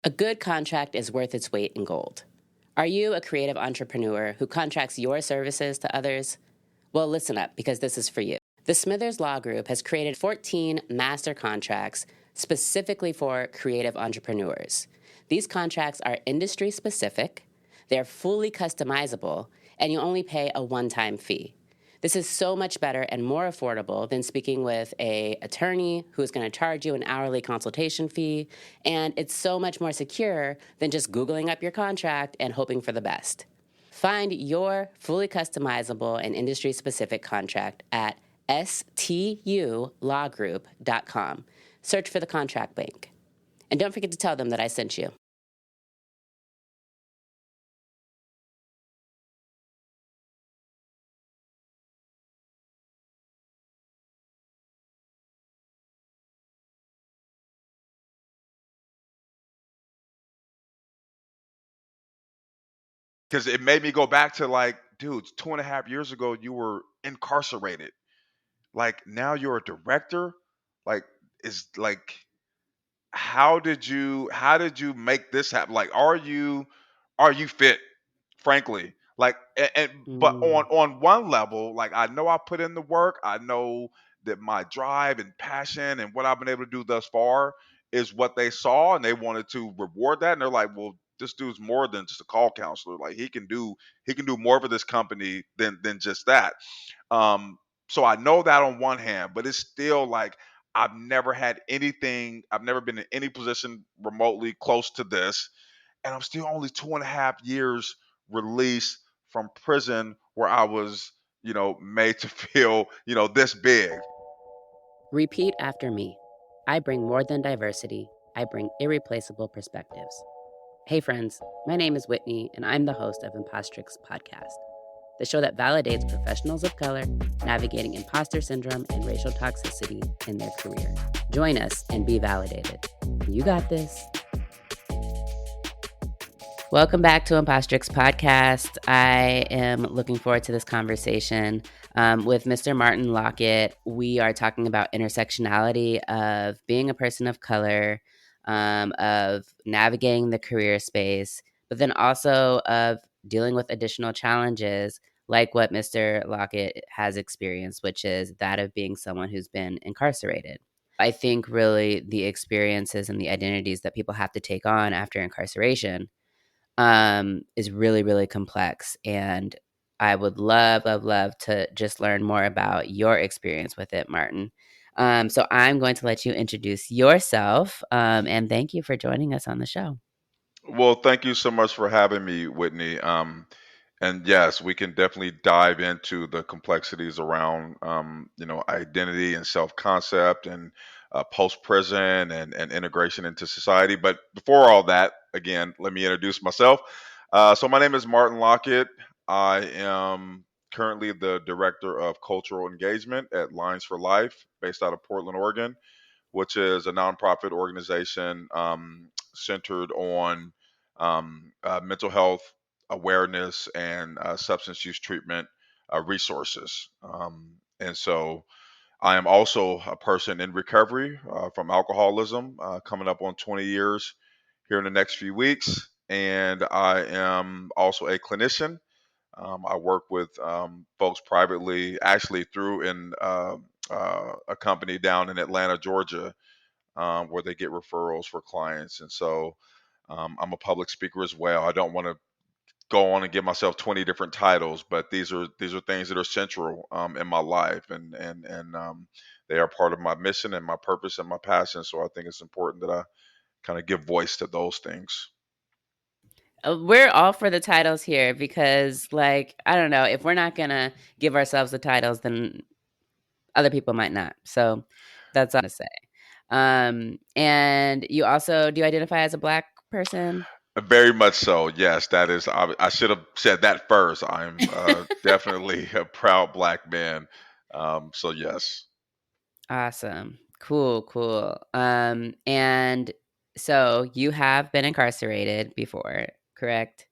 A good contract is worth its weight in gold. Are you a creative entrepreneur who contracts your services to others? Well, listen up, because this is for you. The Smithers Law Group has created 14 master contracts specifically for creative entrepreneurs. These contracts are industry specific, they're fully customizable, and you only pay a one-time fee. This is so much better and more affordable than speaking with an attorney who's going to charge you an hourly consultation fee, and it's so much more secure than just Googling up your contract and hoping for the best. Find your fully customizable and industry-specific contract at stulawgroup.com. Search for the contract link. And don't forget to tell them that I sent you. Because it made me go back to like, dude, 2.5 years ago you were incarcerated. Like now you're a director. Like is like how did you make this happen? Like are you fit? Frankly, like but Mm. on one level, like I know I put in the work. I know that my drive and passion and what I've been able to do thus far is what they saw, and they wanted to reward that. And they're like, well, this dude's more than just a call counselor. Like he can do more for this company than just that. um, so I know that on one hand, but it's still like I've never been in any position remotely close to this, and I'm still only 2.5 years released from prison where I was, made to feel, this big. Repeat after me. I bring more than diversity, I bring irreplaceable perspectives. Hey, friends, my name is Whitney, and I'm the host of Impostrix Podcast, the show that validates professionals of color navigating imposter syndrome and racial toxicity in their career. Join us and be validated. You got this. Welcome back to Impostrix Podcast. I am looking forward to this conversation with Mr. Martin Lockett. We are talking about intersectionality of being a person of color, of navigating the career space, but then also of dealing with additional challenges like what Mr. Lockett has experienced, which is that of being someone who's been incarcerated. I think really the experiences and the identities that people have to take on after incarceration is really, really complex. And I would love to just learn more about your experience with it, Martin. So I'm going to let you introduce yourself, and thank you for joining us on the show. Well, thank you so much for having me, Whitney. And yes, we can definitely dive into the complexities around, identity and self-concept and post-prison and integration into society. But before all that, again, let me introduce myself. So my name is Martin Lockett. I am currently the director of cultural engagement at Lines for Life, based out of Portland, Oregon, which is a nonprofit organization centered on mental health awareness and substance use treatment resources. And so I am also a person in recovery from alcoholism, coming up on 20 years here in the next few weeks. And I am also a clinician. I work with folks privately, actually through a company down in Atlanta, Georgia, where they get referrals for clients. And so I'm a public speaker as well. I don't want to go on and give myself 20 different titles, but these are things that are central in my life, and they are part of my mission and my purpose and my passion. So I think it's important that I kind of give voice to those things. We're all for the titles here because, like, I don't know, if we're not going to give ourselves the titles, then other people might not. So that's all to say. And you also do you identify as a Black person? Very much so. Yes, that is. I should have said that first. I'm definitely a proud black man. So yes. Awesome. Cool, cool. And so you have been incarcerated before, correct?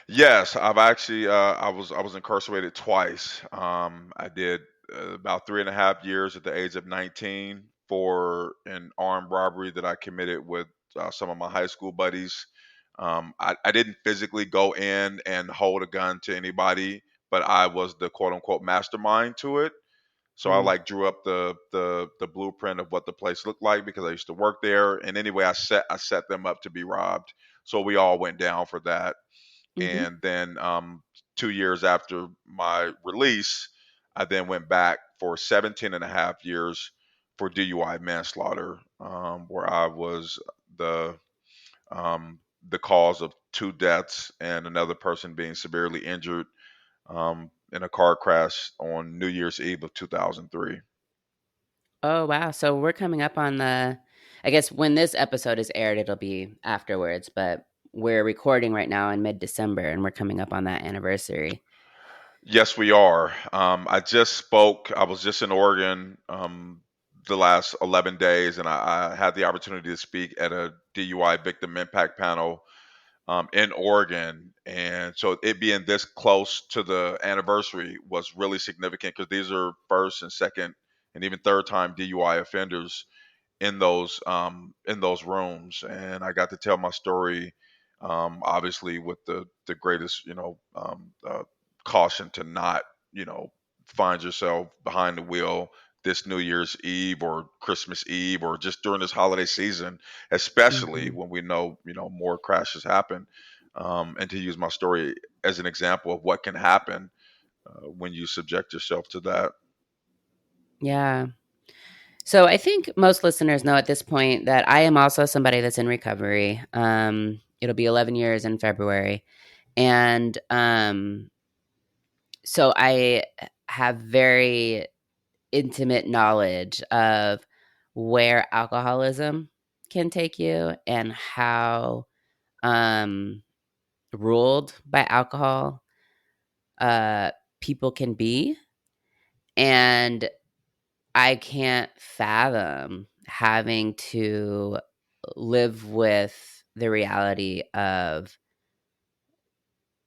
Yes, I've actually I was incarcerated twice. I did about 3.5 years at the age of 19 for an armed robbery that I committed with some of my high school buddies. I didn't physically go in and hold a gun to anybody, but I was the quote unquote mastermind to it. So I Mm, like drew up the blueprint of what the place looked like because I used to work there. And anyway, I set them up to be robbed. So we all went down for that. hmm. And then 2 years after my release, I then went back for 17 and a half years for DUI manslaughter, where I was the the cause of two deaths and another person being severely injured in a car crash on New Year's Eve of 2003. Oh, wow. So we're coming up on the, I guess when this episode is aired, it'll be afterwards, but we're recording right now in mid December and we're coming up on that anniversary. Yes, we are. I just spoke. I was just in Oregon the last 11 days, and I had the opportunity to speak at a DUI victim impact panel in Oregon. And so it being this close to the anniversary was really significant because these are first and second and even third time DUI offenders in those rooms, and I got to tell my story, obviously with the greatest caution to not find yourself behind the wheel this New Year's Eve or Christmas Eve or just during this holiday season, especially Hmm. when we know more crashes happen, and to use my story as an example of what can happen when you subject yourself to that. Yeah. So I think most listeners know at this point that I am also somebody that's in recovery. It'll be 11 years in February. And so I have very intimate knowledge of where alcoholism can take you and how um, ruled by alcohol uh, people can be. And I can't fathom having to live with the reality of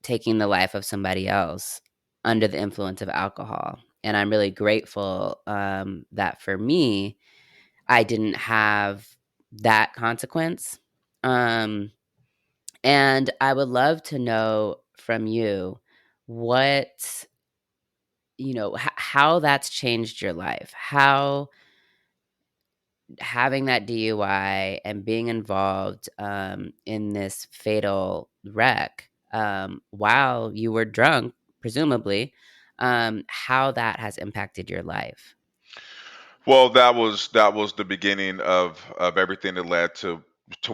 taking the life of somebody else under the influence of alcohol. And I'm really grateful that for me, I didn't have that consequence. Um, and I would love to know from you what, how that's changed your life, how having that DUI and being involved in this fatal wreck while you were drunk, presumably, how that has impacted your life. Well, that was the beginning of everything that led to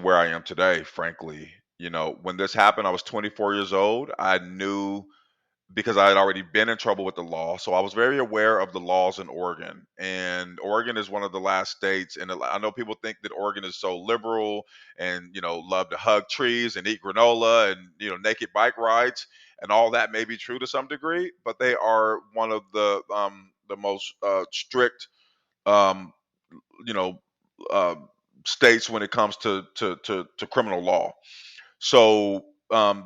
where I am today, frankly. When this happened, I was 24 years old. I knew because I had already been in trouble with the law, so I was very aware of the laws in Oregon. And Oregon is one of the last states, and I know people think that Oregon is so liberal and love to hug trees and eat granola and naked bike rides, and all that may be true to some degree, but they are one of the most strict um, you know, uh, states when it comes to criminal law. So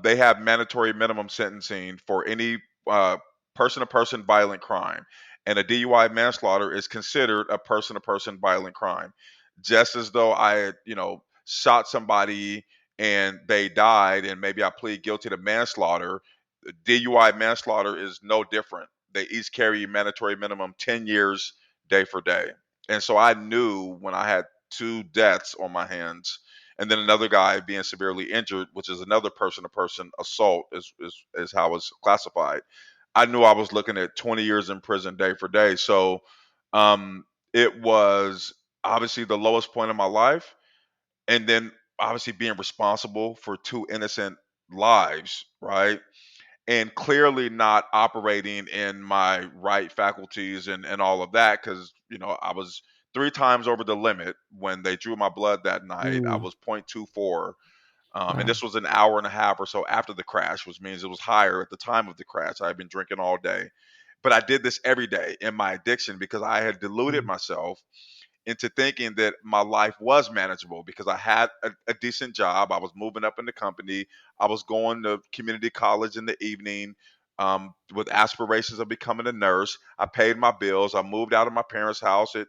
they have mandatory minimum sentencing for any uh, person-to-person violent crime, and a DUI manslaughter is considered a person-to-person violent crime, just as though I had shot somebody and they died, and maybe I plead guilty to manslaughter. DUI manslaughter is no different. They each carry mandatory minimum 10 years day for day. And so I knew when I had two deaths on my hands and then another guy being severely injured, which is another person to person assault, is how it's classified. I knew I was looking at 20 years in prison day for day. So um, it was obviously the lowest point of my life. And then obviously being responsible for two innocent lives, right? And clearly not operating in my right faculties and all of that because I was three times over the limit when they drew my blood that night. I Mm, was 0.24, and wow. this was an hour and a half or so after the crash, which means it was higher at the time of the crash. I had been drinking all day, but I did this every day in my addiction because I had deluded Mm, myself into thinking that my life was manageable because I had a decent job. I was moving up in the company. I was going to community college in the evening with aspirations of becoming a nurse. I paid my bills. I moved out of my parents' house at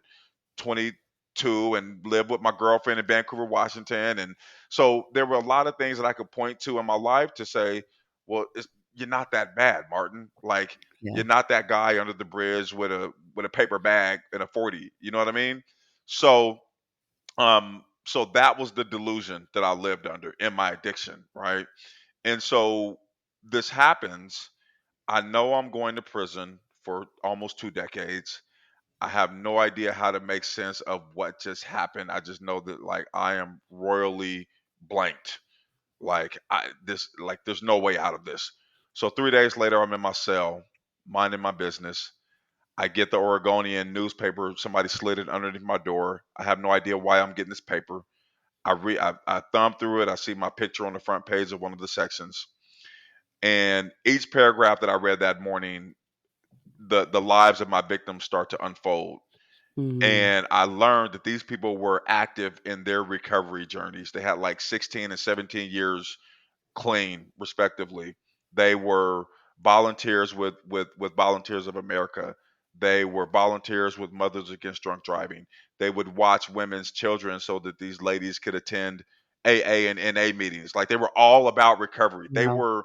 20. to and lived with my girlfriend in Vancouver, Washington. And so there were a lot of things that I could point to in my life to say, well, you're not that bad, Martin. Like Yeah. you're not that guy under the bridge with a paper bag and a 40. You know what I mean? So so that was the delusion that I lived under in my addiction, right? And so this happens. I know I'm going to prison for almost 2 decades. I have no idea how to make sense of what just happened. I just know that like I am royally blanked. Like there's no way out of this. So 3 days later I'm in my cell, minding my business. I get the Oregonian newspaper, somebody slid it underneath my door. I have no idea why I'm getting this paper. I thumb through it, I see my picture on the front page of one of the sections. And each paragraph that I read that morning, the lives of my victims start to unfold. Mm. And I learned that these people were active in their recovery journeys. They had like 16 and 17 years clean, respectively. They were volunteers with Volunteers of America. They were volunteers with Mothers Against Drunk Driving. They would watch women's children so that these ladies could attend AA and NA meetings. Like they were all about recovery. They Wow. were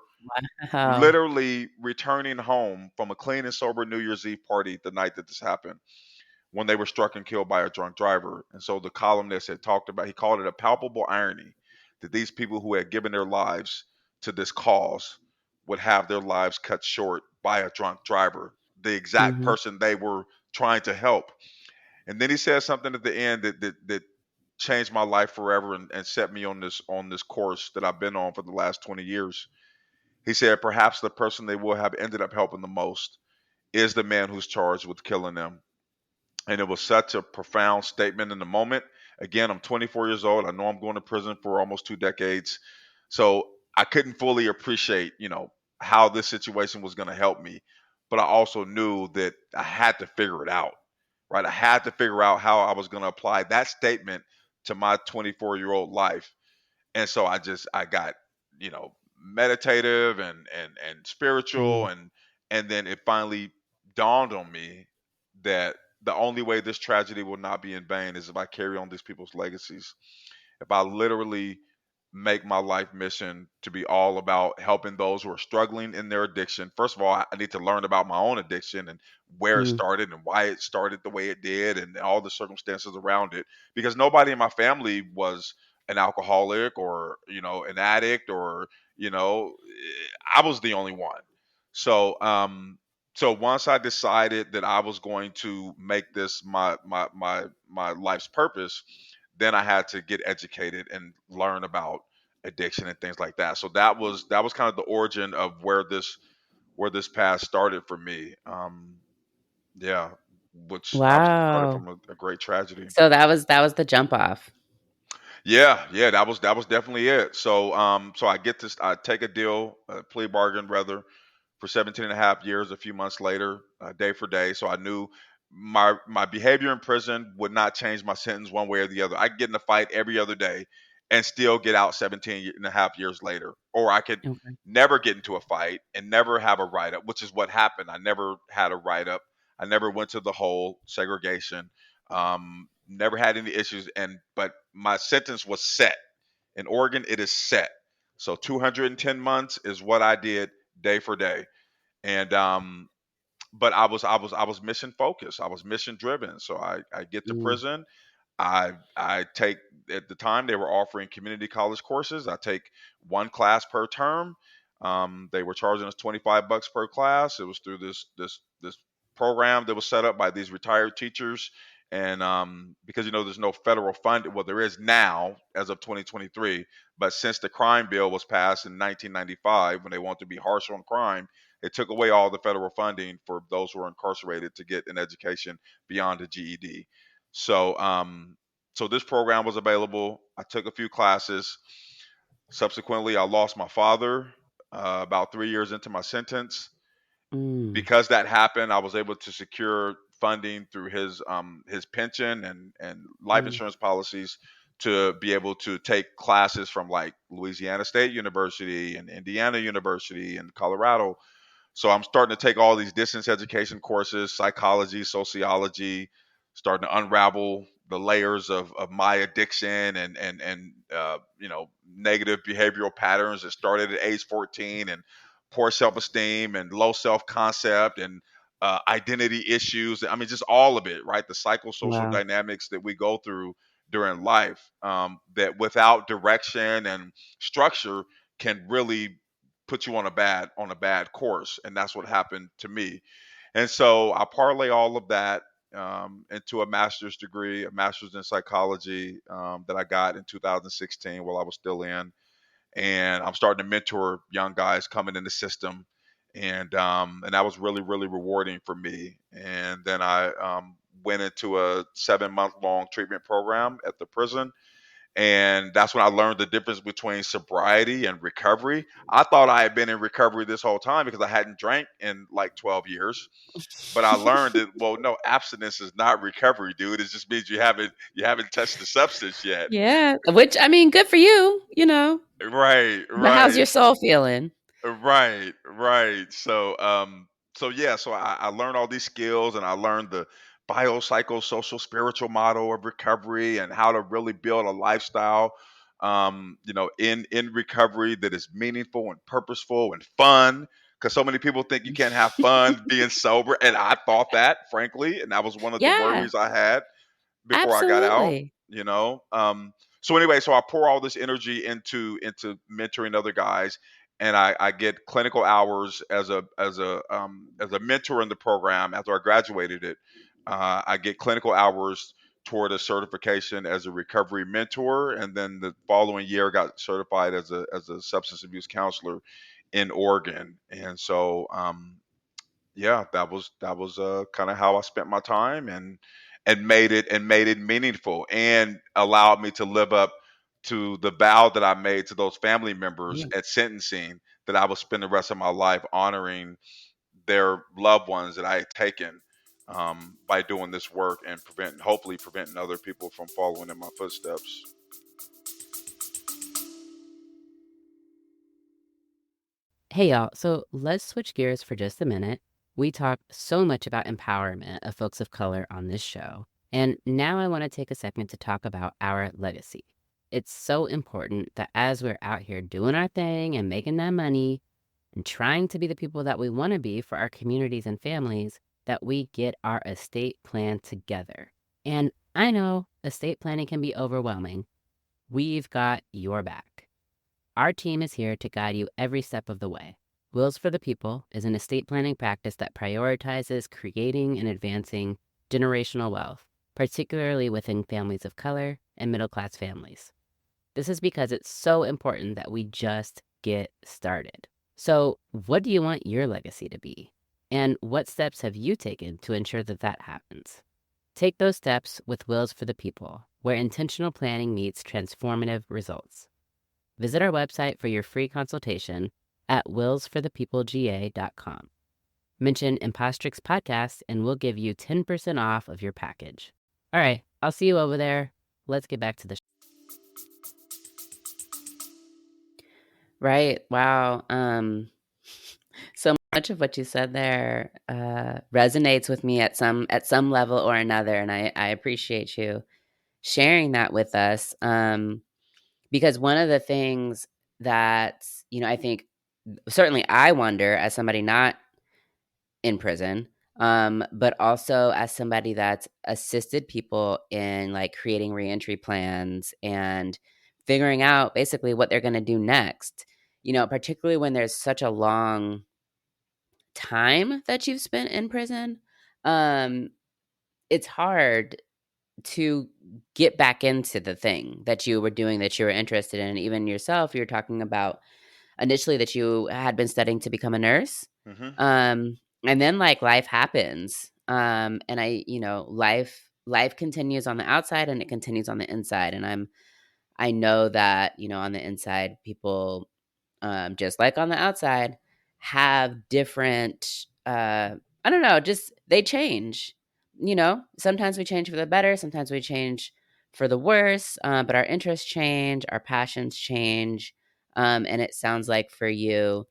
Wow. literally returning home from a clean and sober New Year's Eve party the night that this happened when they were struck and killed by a drunk driver. And so the columnist had talked about, he called it a palpable irony that these people who had given their lives to this cause would have their lives cut short by a drunk driver, the exact Mhm. person they were trying to help. And then he said something at the end that changed my life forever and set me on this course that I've been on for the last 20 years. He said perhaps the person they will have ended up helping the most is the man who's charged with killing them. And it was such a profound statement in the moment. Again, I'm 24 years old. I know I'm going to prison for almost 2 decades. So I couldn't fully appreciate, how this situation was going to help me. But I also knew that I had to figure it out, right? I had to figure out how I was going to apply that statement to my 24-year-old life. And so I got, meditative and spiritual, Mm. and then it finally dawned on me that the only way this tragedy will not be in vain is if I carry on these people's legacies. If I literally make my life mission to be all about helping those who are struggling in their addiction. First of all, I need to learn about my own addiction and where it Mm. started and why it started the way it did and all the circumstances around it. Because nobody in my family was an alcoholic or, an addict or, I was the only one. So, so once I decided that I was going to make this my life's purpose, then I had to get educated and learn about addiction and things like that. So that was kind of the origin of where this path started for me. Yeah, which obviously started Wow. from a great tragedy. So that was the jump off. Yeah, that was definitely it. So I get this, I take a deal, a plea bargain rather, for 17 and a half years a few months later, day for day. So I knew my behavior in prison would not change my sentence one way or the other. I could get in a fight every other day and still get out 17 and a half years later. Or I could Okay. never get into a fight and never have a write up, which is what happened. I never had a write up. I never went to the whole segregation. Never had any issues. But my sentence was set. In Oregon, it is set. So 210 months is what I did day for day. And but I was mission focused. I was mission driven. So I get to Mm. prison. I take, at the time they were offering community college courses. I take one class per term. They were charging us $25 per class. It was through this program that was set up by these retired teachers. And because there's no federal fund, well, there is now as of 2023, but since the crime bill was passed in 1995, when they want to be harsh on crime, it took away all the federal funding for those who are incarcerated to get an education beyond the GED. So, so this program was available. I took a few classes. Subsequently, I lost my father about 3 years into my sentence. Mm. Because that happened, I was able to secure funding through his pension and life Mm. insurance policies to be able to take classes from like Louisiana State University and Indiana University and Colorado. So I'm starting to take all these distance education courses, psychology, sociology, starting to unravel the layers of my addiction and negative behavioral patterns that started at age 14, and poor self-esteem and low self-concept and identity issues. I mean, just all of it, right? The psychosocial Wow. dynamics that we go through during life, that without direction and structure can really put you on a bad course. And that's what happened to me. And so I parlay all of that into a master's degree, a master's in psychology, that I got in 2016 while I was still in. And I'm starting to mentor young guys coming in the system. And that was really, really rewarding for me. And then I went into a 7 month long treatment program at the prison. And that's when I learned the difference between sobriety and recovery. I thought I had been in recovery this whole time because I hadn't drank in like 12 years. But I learned that, well, no, abstinence is not recovery, dude. It just means you haven't touched the substance yet. Yeah. Which, I mean, good for you, Right, but how's right. your soul feeling? Right, right. So yeah, so I learned all these skills, and I learned the biopsychosocial spiritual model of recovery and how to really build a lifestyle, in recovery that is meaningful and purposeful and fun. Because so many people think you can't have fun being sober, and I thought that, frankly, and that was one of the Yeah, worries I had before I got out, absolutely. you know. So anyway, so I pour all this energy into mentoring other guys, and I get clinical hours as a mentor in the program after I graduated it. I get clinical hours toward a certification as a recovery mentor, and then the following year got certified as a substance abuse counselor in Oregon. And so yeah, that was kind of how I spent my time, and made it meaningful, and allowed me to live up to the vow that I made to those family members Yeah. at sentencing, that I would spend the rest of my life honoring their loved ones that I had taken, by doing this work and hopefully preventing other people from following in my footsteps. Hey, y'all. So let's switch gears for just a minute. We talk so much about empowerment of folks of color on this show. And now I want to take a second to talk about our legacy. It's so important that as we're out here doing our thing and making that money and trying to be the people that we want to be for our communities and families, that we get our estate plan together. And I know estate planning can be overwhelming. We've got your back. Our team is here to guide you every step of the way. Wills for the People is an estate planning practice that prioritizes creating and advancing generational wealth, particularly within families of color and middle class families. This is because it's so important that we just get started. So, what do you want your legacy to be? And what steps have you taken to ensure that that happens? Take those steps with Wills for the People, where intentional planning meets transformative results. Visit our website for your free consultation at willsforthepeoplega.com. Mention Impostrix Podcast and we'll give you 10% off of your package. All right, I'll see you over there. Let's get back to the show. Right. Wow. So much of what you said there resonates with me at some level or another, and I appreciate you sharing that with us. Because one of the things that I think certainly I wonder as somebody not in prison, but also as somebody that's assisted people in like creating reentry plans and figuring out basically what they're going to do next. Particularly when there's such a long time that you've spent in prison, um, it's hard to get back into the thing that you were doing that you were interested in. Even yourself, you're talking about initially that you had been studying to become a nurse. Hmm. And then like life happens. And life continues on the outside and it continues on the inside. And I know that, on the inside, people, just like on the outside, have different, I don't know, just they change. Sometimes we change for the better, sometimes we change for the worse, but our interests change, our passions change. And it sounds like for you,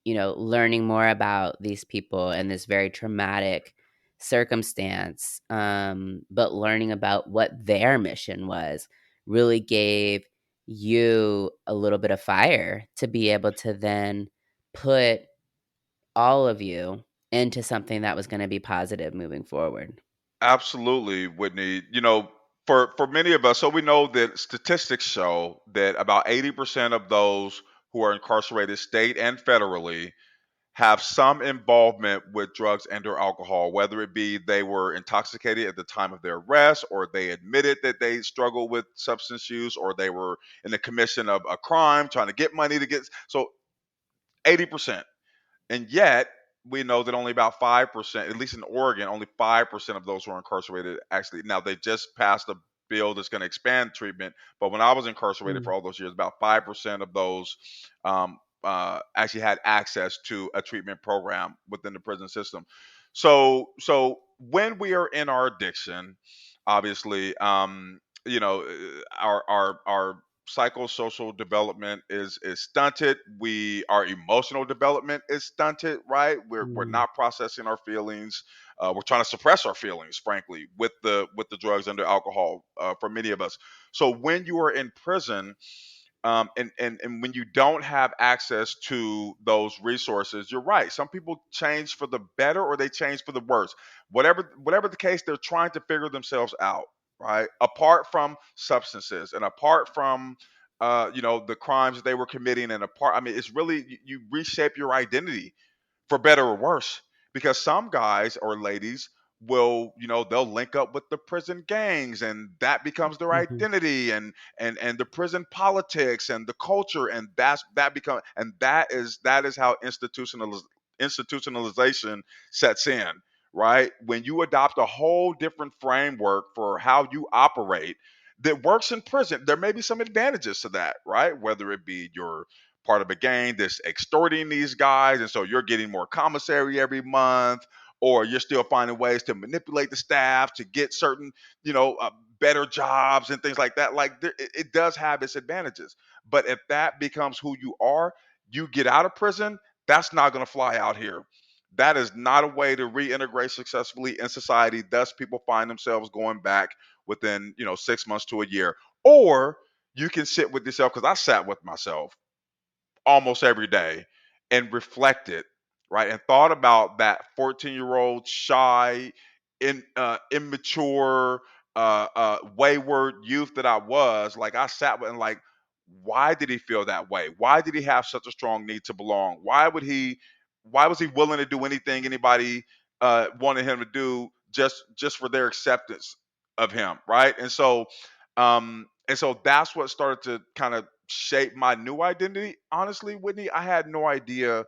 learning more about these people and this very traumatic circumstance, but learning about what their mission was really gave you a little bit of fire to be able to then put all of you into something that was going to be positive moving forward. Absolutely, Whitney. For many of us, so we know that statistics show that about 80% of those who are incarcerated state and federally have some involvement with drugs and or alcohol, whether it be they were intoxicated at the time of their arrest, or they admitted that they struggled with substance use, or they were in the commission of a crime trying to get money to get. So 80%. And yet, we know that only about 5%, at least in Oregon, only 5% of those who are incarcerated actually. Now, they just passed a bill that's going to expand treatment. But when I was incarcerated for Mm. all those years, about 5% of those actually had access to a treatment program within the prison system. So when we are in our addiction, obviously, our psychosocial development is stunted. Our emotional development is stunted, right? We're Mm. not processing our feelings. We're trying to suppress our feelings, frankly, with the drugs and the alcohol, for many of us. So when you are in prison, and when you don't have access to those resources, you're right. Some people change for the better or they change for the worse. Whatever the case, they're trying to figure themselves out, right? Apart from substances and apart from the crimes that they were committing, and apart, I mean, it's really you reshape your identity for better or worse, because some guys or ladies will, they'll link up with the prison gangs, and that becomes their Mhm. identity, and the prison politics and the culture, and that is how institutionalization sets in, right? When you adopt a whole different framework for how you operate that works in prison, there may be some advantages to that, right? Whether it be your part of a gang that's extorting these guys, and so you're getting more commissary every month, or you're still finding ways to manipulate the staff to get certain, better jobs and things like that. Like it does have its advantages, but if that becomes who you are, you get out of prison, that's not going to fly out here. That is not a way to reintegrate successfully in society. Thus, people find themselves going back within 6 months to a year. Or you can sit with yourself, because I sat with myself almost every day and reflected, right, and thought about that 14-year-old shy, immature, wayward youth that I was. Like, I sat with and like, why did he feel that way? Why did he have such a strong need to belong? Why was he willing to do anything anybody wanted him to do, just for their acceptance of him, right? And so that's what started to kind of shape my new identity. Honestly, Whitney, I had no idea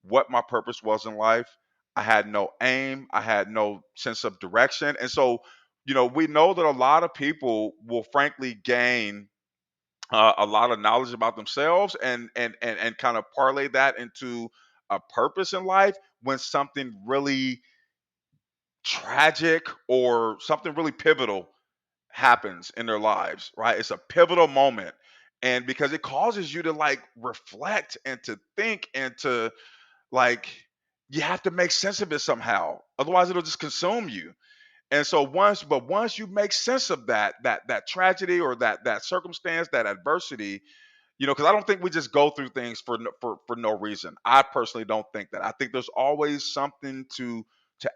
what my purpose was in life. I had no aim. I had no sense of direction. And so, we know that a lot of people will frankly gain a lot of knowledge about themselves, and kind of parlay that into a purpose in life when something really tragic or something really pivotal happens in their lives, right? It's a pivotal moment. And because it causes you to like reflect and to think and to like, you have to make sense of it somehow. Otherwise it'll just consume you. And so once you make sense of that tragedy, or that circumstance, that adversity, because I don't think we just go through things for no reason. I personally don't think that. I think there's always something to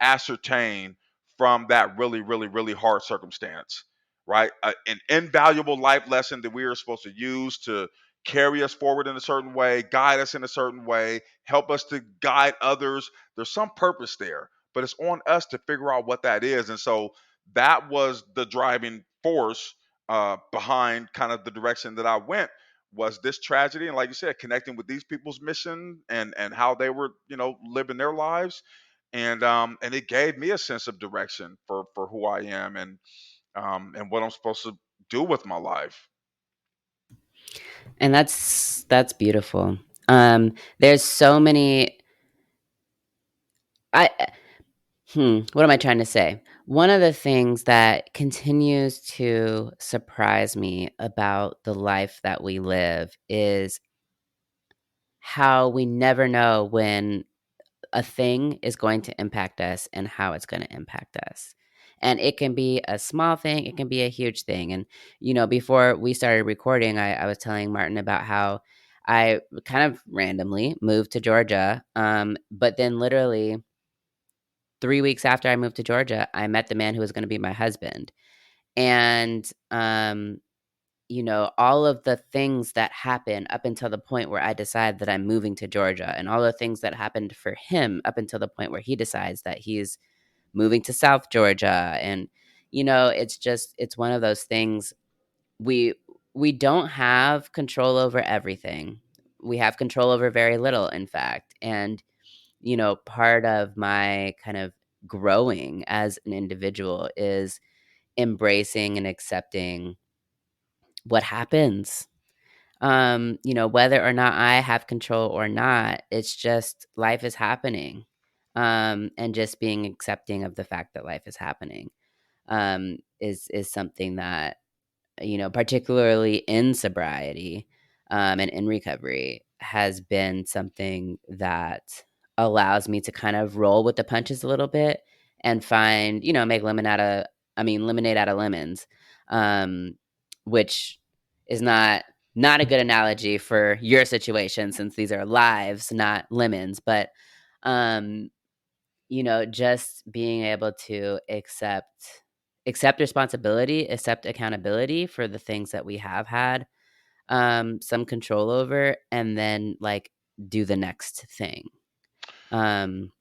ascertain from that really, really, really hard circumstance, right? An invaluable life lesson that we are supposed to use to carry us forward in a certain way, guide us in a certain way, help us to guide others. There's some purpose there, but it's on us to figure out what that is. And so that was the driving force behind kind of the direction that I went, was this tragedy, and like you said, connecting with these people's mission and how they were, living their lives, and it gave me a sense of direction for who I am, and what I'm supposed to do with my life. And that's beautiful. There's so many. I What am I trying to say? One of the things that continues to surprise me about the life that we live is how we never know when a thing is going to impact us and how it's going to impact us. And it can be a small thing, it can be a huge thing. And, before we started recording, I was telling Martin about how I kind of randomly moved to Georgia. But then, literally 3 weeks after I moved to Georgia, I met the man who was going to be my husband. And, all of the things that happen up until the point where I decide that I'm moving to Georgia, and all the things that happened for him up until the point where he decides that he's moving to South Georgia. And, it's one of those things. We we don't have control over everything. We have control over very little, in fact. And, part of my kind of growing as an individual is embracing and accepting what happens. Whether or not I have control or not, it's just life is happening. And just being accepting of the fact that life is happening, is something that, particularly in sobriety, and in recovery, has been something that allows me to kind of roll with the punches a little bit and find, make lemonade out of lemons, um, which is not a good analogy for your situation, since these are lives, not lemons. But, um, just being able to accept responsibility, accept accountability for the things that we have had, some control over, and then, like, do the next thing, um,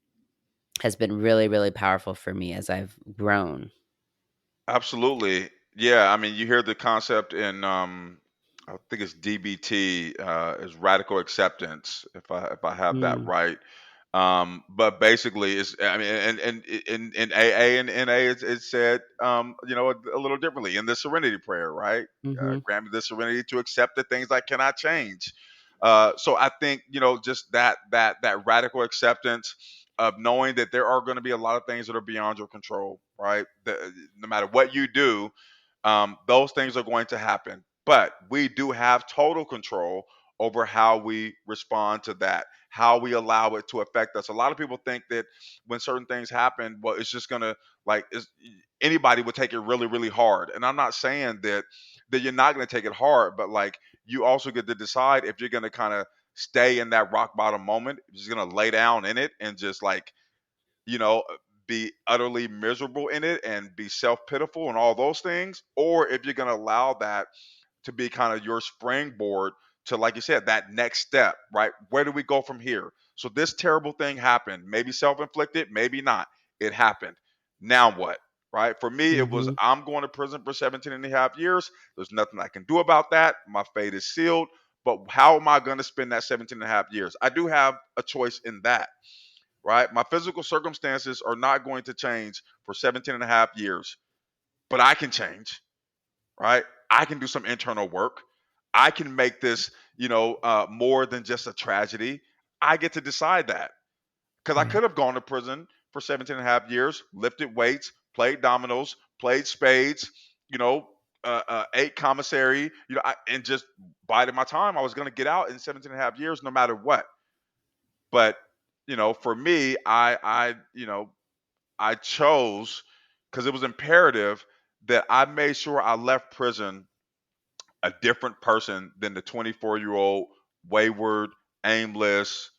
has been really, really powerful for me as I've grown. Absolutely. Yeah, I mean, you hear the concept in I think it's DBT, is radical acceptance, if I have that Mm, right. But basically, it's I mean, and in AA and NA, it's said, a little differently in the Serenity Prayer, right? mhm, Grant me the serenity to accept the things I cannot change. So I think just that radical acceptance of knowing that there are going to be a lot of things that are beyond your control, right? No matter what you do, those things are going to happen. But we do have total control over how we respond to that, how we allow it to affect us. A lot of people think that when certain things happen, well, it's just gonna like anybody would take it really, really hard. And I'm not saying that you're not gonna take it hard, but like you also get to decide if you're gonna kind of stay in that rock bottom moment, if you're just gonna lay down in it and just like you know, be utterly miserable in it and be self pitiful and all those things, or if you're going to allow that to be kind of your springboard to, like you said, that next step, right? Where do we go from here? So this terrible thing happened, maybe self inflicted, maybe not. It happened. Now what? Right? For me, it was mhm, I'm going to prison for 17 and a half years. There's nothing I can do about that. My fate is sealed. But how am I going to spend that 17 and a half years? I do have a choice in that, right? My physical circumstances are not going to change for 17 and a half years, but I can change, right? I can do some internal work. I can make this, more than just a tragedy. I get to decide that because I yeah, could have gone to prison for 17 and a half years, lifted weights, played dominoes, played spades, ate commissary, and just bided my time. I was going to get out in 17 and a half years no matter what. But, for me, I chose because it was imperative that I made sure I left prison a different person than the 24-year-old wayward, aimless,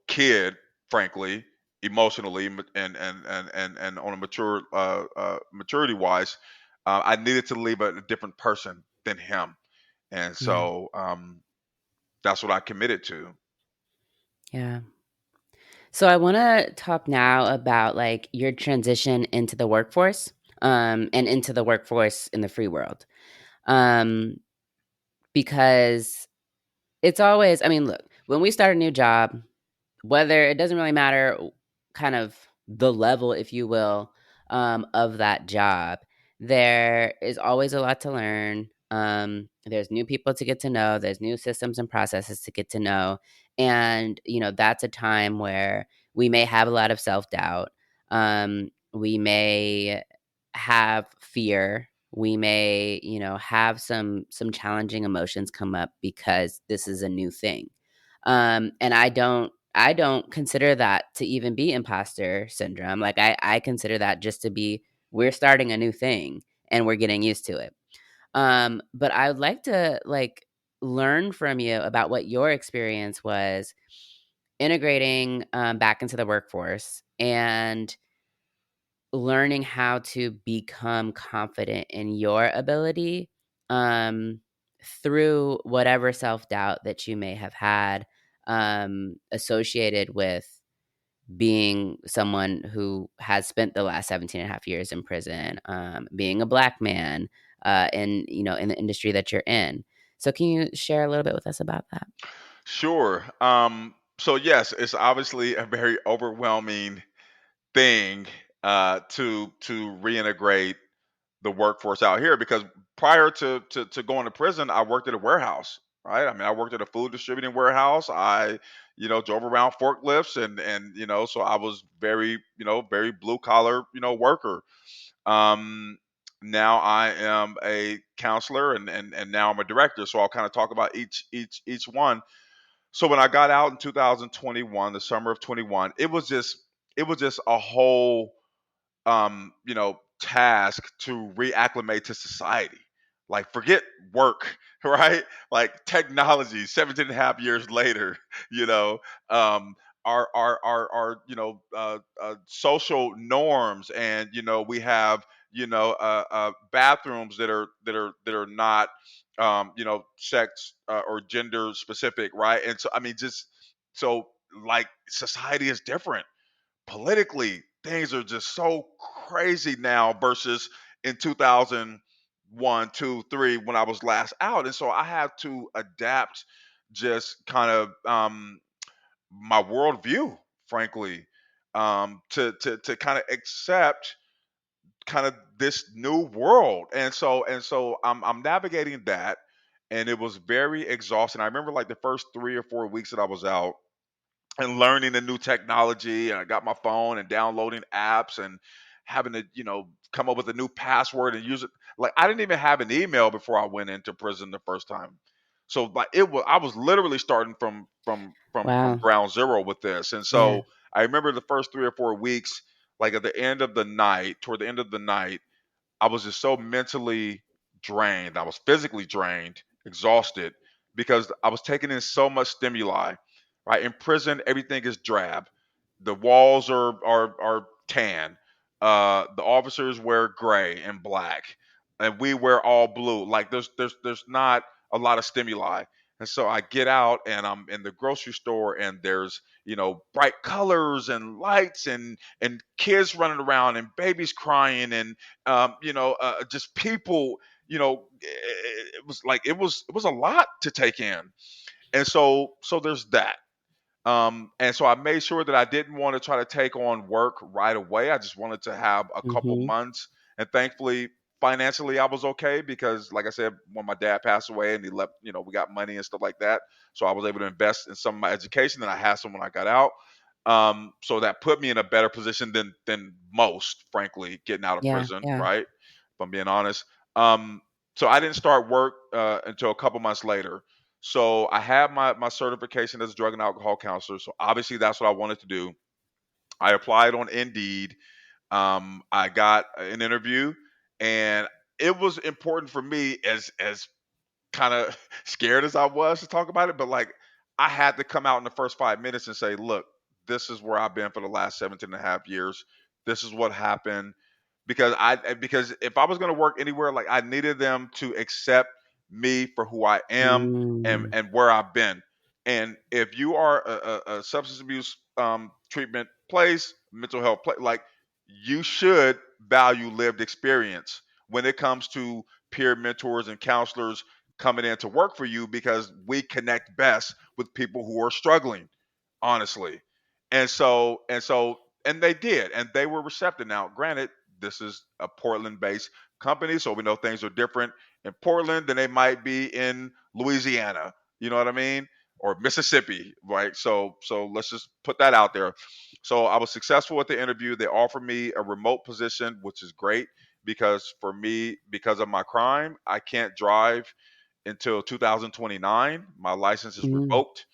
kid, frankly, emotionally and on a maturity wise. I needed to leave a different person than him, and yeah, so that's what I committed to. yeah. So I want to talk now about, like, your transition into the workforce, and into the workforce in the free world. Um, because it's always, I mean, look, when we start a new job, whether it doesn't really matter kind of the level, if you will, of that job, there is always a lot to learn. There's new people to get to know, there's new systems and processes to get to know. And, that's a time where we may have a lot of self doubt. We may have fear. We may, have some challenging emotions come up because this is a new thing. And I don't I don't consider that to even be imposter syndrome. Like I consider that just to be we're starting a new thing and we're getting used to it. But I would like to like learn from you about what your experience was integrating back into the workforce and learning how to become confident in your ability um, through whatever self doubt that you may have had associated with being someone who has spent the last 17 and a half years in prison, being a black man in, you know, in the industry that you're in. So can you share a little bit with us about that? Sure. So yes, it's obviously a very overwhelming thing to reintegrate the workforce out here because prior to going to prison, I worked at a warehouse. Right. I mean, I worked at a food distributing warehouse. I, drove around forklifts and so I was very, very blue collar, worker. Um, Now I am a counselor and now I'm a director. So I'll kind of talk about each one. So when I got out in 2021, the summer of 21, it was just a whole task to reacclimate to society. Like forget work, right? Like technology, 17 and a half years later, you know, um, our social norms, and we have bathrooms that are not sex or gender specific, right? And so I mean, just so like society is different politically. Things are just so crazy now versus in 2001, 2, 3 when I was last out. And so I had to adapt just kind of my worldview, frankly, to kind of accept kind of this new world. And so I'm navigating that, and it was very exhausting. I remember like the first 3 or 4 weeks that I was out and learning the new technology. And I got my phone and downloading apps and having to, come up with a new password and use it. Like I didn't even have an email before I went into prison the first time. So like I was literally starting from Wow. ground zero with this. And Yeah. so I remember the first 3 or 4 weeks, like at the end of the night, toward the end of the night, I was just so mentally drained. I was physically drained, exhausted because I was taking in so much stimuli. Right in prison, everything is drab. The walls are tan. The officers wear gray and black, and we wear all blue. Like there's not a lot of stimuli. And so I get out and I'm in the grocery store and there's bright colors and lights and kids running around and babies crying and just people. It was a lot to take in, and so there's that. And so I made sure that I didn't want to try to take on work right away. I just wanted to have a couple Mhm. months, and thankfully, financially, I was okay because, like I said, when my dad passed away and he left, we got money and stuff like that. So I was able to invest in some of my education that I had some when I got out. So that put me in a better position than most, frankly, getting out of Yeah, prison, yeah. right? If I'm being honest. Um, so I didn't start work until a couple months later. So I had my certification as a drug and alcohol counselor. So obviously that's what I wanted to do. I applied on Indeed. I got an interview, and it was important for me as kind of scared as I was to talk about it, but like I had to come out in the first 5 minutes and say, look, this is where I've been for the last 17 and a half years. This is what happened. Because if I was going to work anywhere, like I needed them to accept me for who I am and Mm. and where I've been. And if you are a substance abuse treatment place, mental health place, like you should value lived experience when it comes to peer mentors and counselors coming in to work for you, because we connect best with people who are struggling, honestly. And they did, and they were receptive. Now, granted, this is a Portland based company, so we know things are different in Portland than they might be in Louisiana. You know what I mean? Or Mississippi, right? So let's just put that out there. So I was successful at the interview. They offered me a remote position, which is great because for me, because of my crime, I can't drive until 2029. My license is Mm. revoked.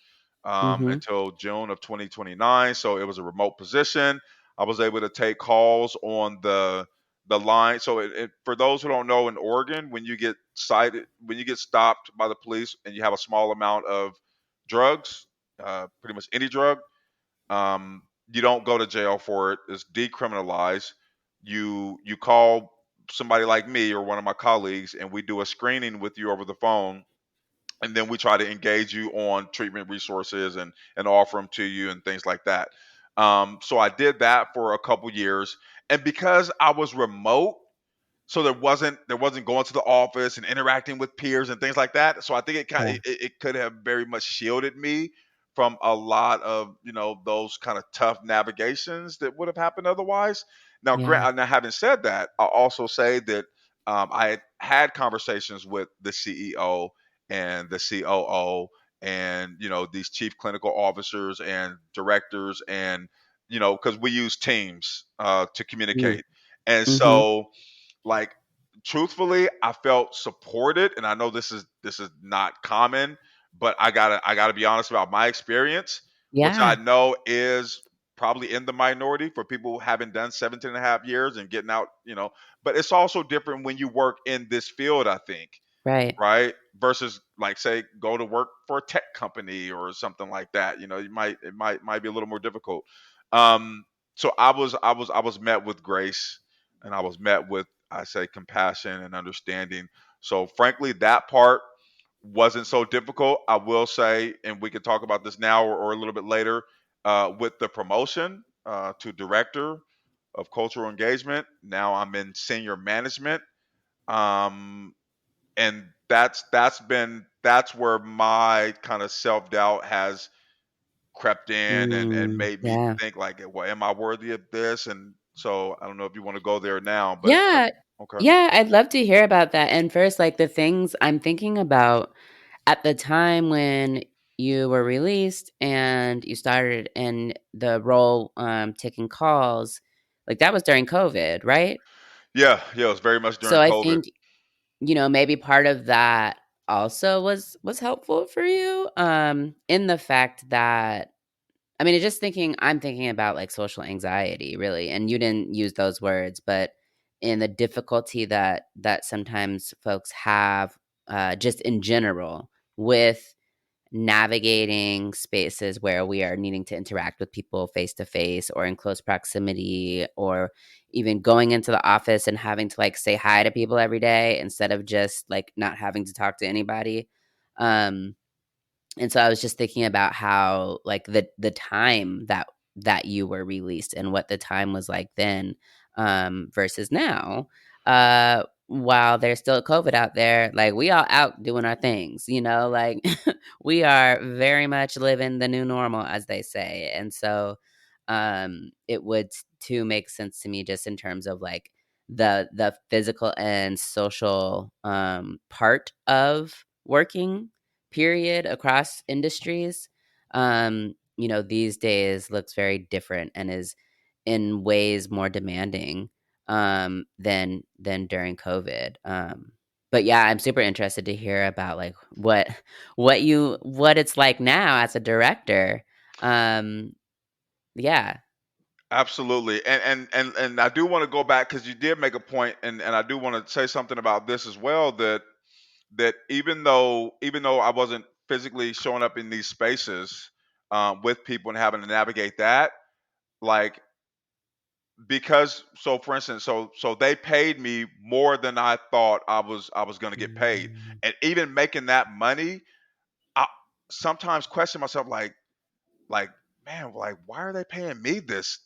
Mhm. until June of 2029. So it was a remote position. I was able to take calls on the line. So for those who don't know, in Oregon, when you get stopped by the police and you have a small amount of drugs, pretty much any drug, you don't go to jail for it. It's decriminalized. You call somebody like me or one of my colleagues, and we do a screening with you over the phone, and then we try to engage you on treatment resources and offer them to you and things like that. So I did that for a couple years, and because I was remote, so there wasn't going to the office and interacting with peers and things like that. So I think Yeah. it could have very much shielded me from a lot of those kind of tough navigations that would have happened otherwise. Now, Yeah. now having said that, I'll also say that I had conversations with the CEO and the COO and these chief clinical officers and directors, and because we use Teams to Mm. communicate, and Mhm. so, like, truthfully, I felt supported, and I know this is not common, but I gotta be honest about my experience, which I Yeah. know is probably in the minority for people who haven't done 17 and a half years and getting out. But it's also different when you work in this field, I think, Right. right? Versus, like, say, go to work for a tech company or something like that. It might be a little more difficult. Um, so I was met with grace, and I was met with, I say, compassion and understanding. So frankly, that part wasn't so difficult. I will say, and we can talk about this now or a little bit later, with the promotion to director of cultural engagement. Now I'm in senior management. Um, and that's where my kind of self-doubt has crept in and Mm. made me Yeah. think, like, well, am I worthy of this? And so I don't know if you want to go there now, but Yeah. okay. Yeah, I'd love to hear about that. And first, like the things I'm thinking about at the time when you were released and you started in the role taking calls, like that was during COVID, right? Yeah, yeah, it was very much during So I COVID. think, maybe part of that also was helpful for you in the fact that I mean, I'm thinking about like social anxiety, really, and you didn't use those words, but in the difficulty that sometimes folks have, just in general, with navigating spaces where we are needing to interact with people face to face or in close proximity, or even going into the office and having to like say hi to people every day instead of just like not having to talk to anybody. Um, and so I was just thinking about how like the time that you were released and what the time was like then, versus now. While there's still COVID out there, like we all out doing our things, like we are very much living the new normal, as they say. And so it would too make sense to me just in terms of like the physical and social part of working period across industries, these days looks very different and is in ways more demanding than during COVID. But yeah, I'm super interested to hear about like what it's like now as a director. Um, yeah. Absolutely. And I do want to go back because you did make a point, and I do want to say something about this as well, that even though I wasn't physically showing up in these spaces with people and having to navigate that, like, because, so for instance, so they paid me more than I thought I was going to get paid, Mm, and even making that money, I sometimes question myself, like, man, like, why are they paying me this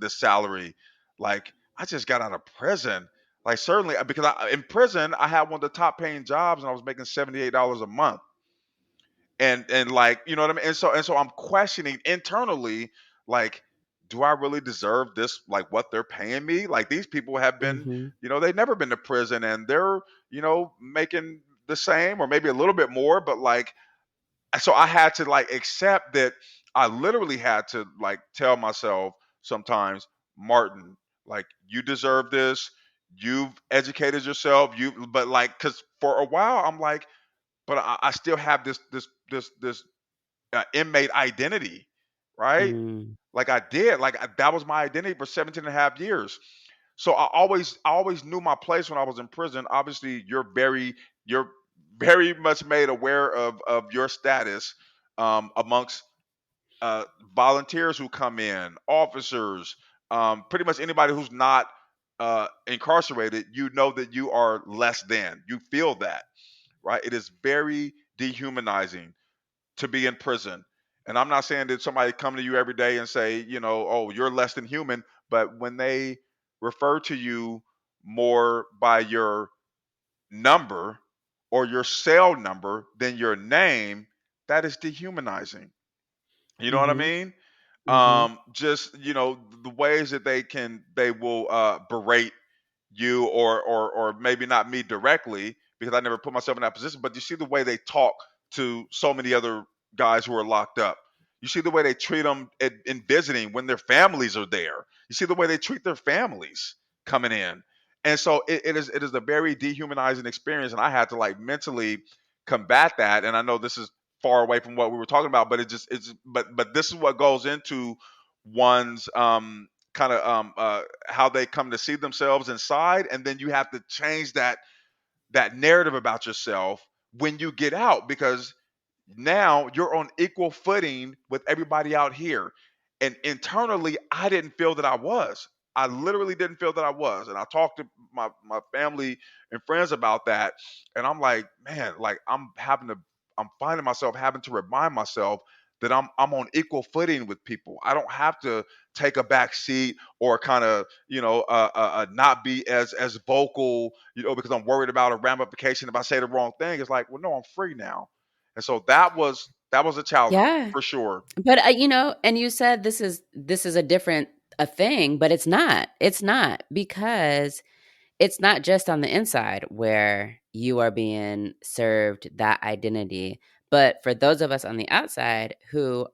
salary? Like, I just got out of prison. Like, certainly, because in prison I had one of the top paying jobs, and I was making $78 a month, and like, you know what I mean. And so I'm questioning internally, like, do I really deserve this? Like, what they're paying me? Like, these people have been, mhm, they've never been to prison, and they're making the same or maybe a little bit more, but like, so I had to, like, accept that. I literally had to, like, tell myself sometimes, Martin, like, you deserve this. You've educated yourself. But like, because for a while I'm like, but I still have this inmate identity, right? Mm. Like I did, that was my identity for 17 and a half years. So I always knew my place when I was in prison. Obviously, you're very much made aware of your status amongst uh, volunteers who come in, officers, pretty much anybody who's not incarcerated. You know that you are less than. You feel that, right? It is very dehumanizing to be in prison. And I'm not saying that somebody come to you every day and say, oh, you're less than human, but when they refer to you more by your number or your cell number than your name, that is dehumanizing. You know what I Mhm. mean? Mhm. Just the ways that they will berate you, or maybe not me directly, because I never put myself in that position, but you see the way they talk to so many other guys who are locked up. You see the way they treat them in visiting when their families are there. You see the way they treat their families coming in. And so it is a very dehumanizing experience, and I had to like mentally combat that. And I know this is far away from what we were talking about, but but this is what goes into one's kind of how they come to see themselves inside, and then you have to change that narrative about yourself when you get out, because now you're on equal footing with everybody out here. And internally, I didn't feel that I was. I literally didn't feel that I was. And I talked to my family and friends about that. And I'm like, man, like I'm finding myself having to remind myself that I'm on equal footing with people. I don't have to take a back seat or kind of, not be as vocal, because I'm worried about a ramification if I say the wrong thing. It's like, well, no, I'm free now. And so that was a challenge Yeah. for sure. But, and you said this is a different a thing, but it's not. It's not, because it's not just on the inside where you are being served that identity, but for those of us on the outside who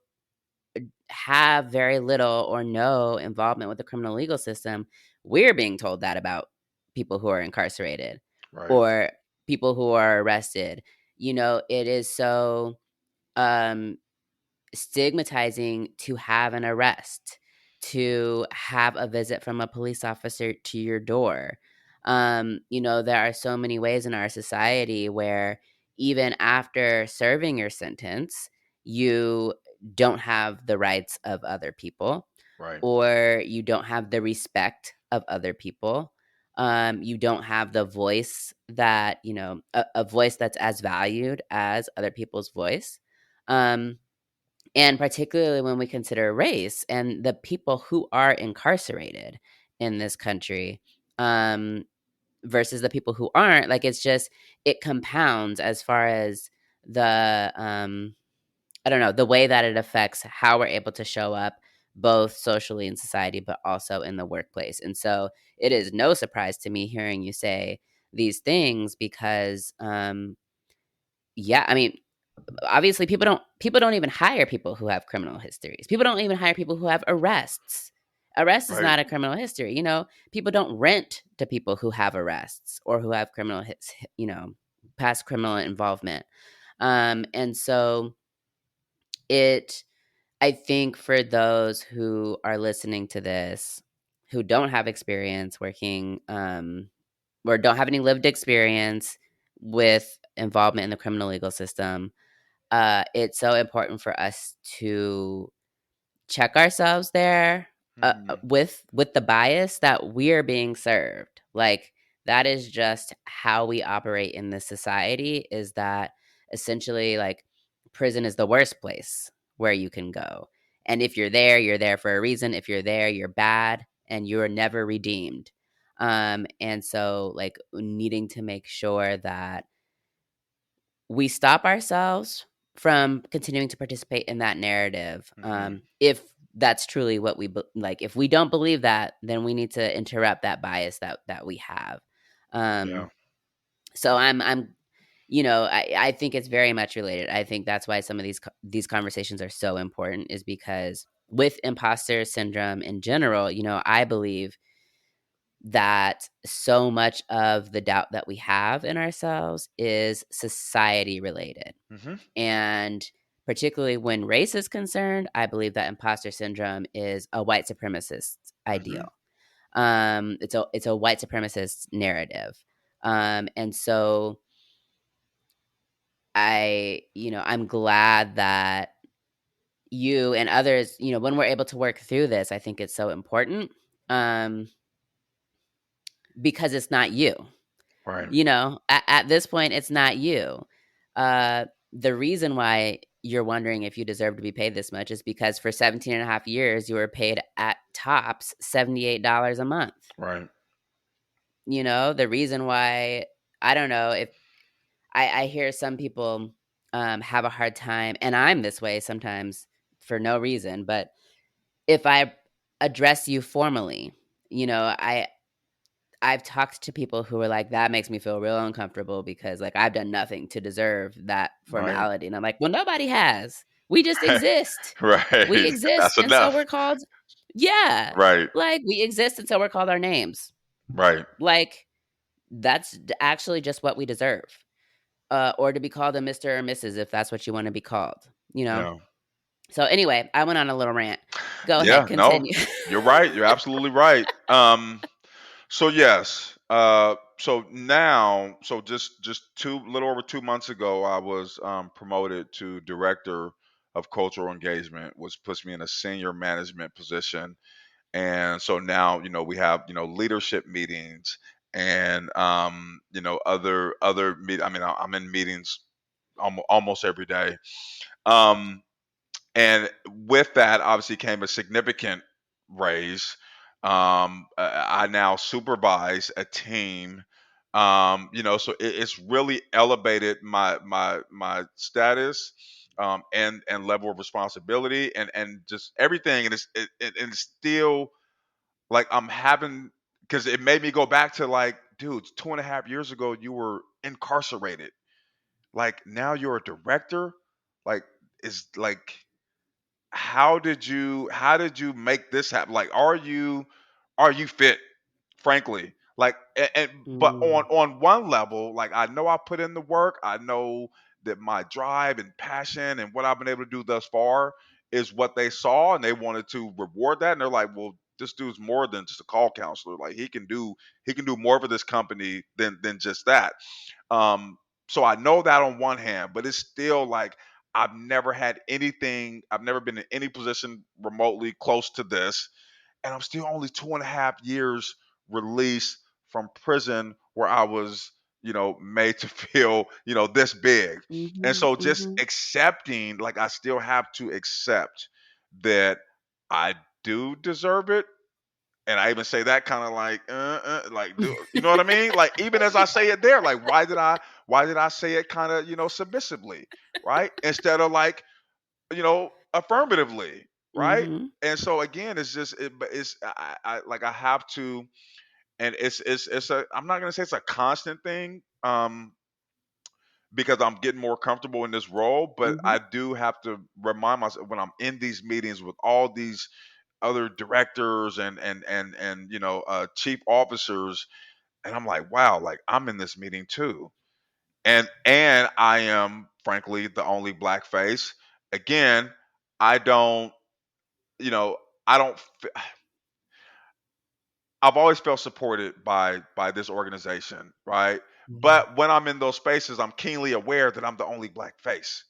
have very little or no involvement with the criminal legal system, we're being told that about people who are incarcerated Right. or people who are arrested. It is so um stigmatizing to have an arrest, to have a visit from a police officer to your door. There are so many ways in our society where even after serving your sentence, you don't have the rights of other people, Right. or you don't have the respect of other people. You don't have the voice that, a voice that's as valued as other people's voice. Um, and particularly when we consider race and the people who are incarcerated in this country, um, versus the people who aren't, like, it compounds as far as the, I don't know, the way that it affects how we're able to show up both socially in society, but also in the workplace. And so it is no surprise to me hearing you say these things because, yeah, I mean, obviously people don't even hire people who have criminal histories. People don't even hire people who have arrests. Arrest is Right. not a criminal history. People don't rent to people who have arrests or who have past criminal involvement. And so it I think for those who are listening to this who don't have experience working, or don't have any lived experience with involvement in the criminal legal system, it's so important for us to check ourselves there, Hmm. with the bias that we're being served. Like, that is just how we operate in this society. Is that essentially, like, prison is the worst place where you can go, and if you're there for a reason. If you're there, you're bad, and you're never redeemed. And so, like, needing to make sure that we stop ourselves from continuing to participate in that narrative. Hmm. If that's truly what like, if we don't believe that, then we need to interrupt that bias that we have. Yeah. Um, so I think it's very much related. I think that's why some of these conversations are so important, is because with imposter syndrome in general, I believe that so much of the doubt that we have in ourselves is society related. Hmm. And particularly when race is concerned, I believe that imposter syndrome is a white supremacist Hmm. ideal. It's a white supremacist narrative. And so I'm glad that you and others, when we're able to work through this, I think it's so important, um, because it's not you. Right. At this point, it's not you. The reason why you're wondering if you deserve to be paid this much is because for 17 and a half years, you were paid at tops $78 a month. Right. The reason why, I don't know if I hear some people have a hard time, and I'm this way sometimes for no reason, but if I address you formally, I've talked to people who are like, that makes me feel real uncomfortable because like I've done nothing to deserve that Right. formality. And I'm like, well, nobody has. We just exist. We Right. exist. That's And so enough. we're called, yeah, Right. like we exist. And so we're called our names. Right. Like that's actually just what we deserve. Or to be called a Mr. or Mrs. if that's what you want to be called, you know? Yeah. So anyway, I went on a little rant. Go ahead, Yeah. No, continue. you're right. You're absolutely right. So yes. So now, so just two little over 2 months ago, I was promoted to director of cultural engagement, which puts me in a senior management position. And so now, we have, leadership meetings and other meet. I mean, I'm in meetings almost every day. Um, and with that obviously came a significant raise. I now supervise a team. So it's really elevated my status, and level of responsibility, and just everything. And it's still like I'm having, because it made me go back to like, dude, 2.5 years ago you were incarcerated. Like now you're a director. Like is like how did you make this happen? Like, are you fit, frankly? Like, but on Mm, one level, like I know I put in the work. I know that my drive and passion and what I've been able to do thus far is what they saw, and they wanted to reward that. And they're like, well, this dude's more than just a call counselor. Like he can do more for this company than just that. Um, so I know that on one hand, but it's still like I've never been in any position remotely close to this. And I'm still only 2.5 years released from prison where I was, made to feel, this big. And mhm, so just mhm, accepting, like I still have to accept that I do deserve it, and I even say that kind of like, do you know what I mean? Like even as I say it there, like why did I say it kind of submissively, right? Instead of like affirmatively, right? mhm, And so again, it's just but it's like I have to, and it's a I'm not gonna say it's a constant thing, because I'm getting more comfortable in this role, but mhm, I do have to remind myself when I'm in these meetings with all these other directors and chief officers, and I'm like, wow, like I'm in this meeting too, and I am frankly the only black face. Again, I don't, you know, I don't. I've always felt supported by this organization, right? yeah, But when I'm in those spaces, I'm keenly aware that I'm the only black face.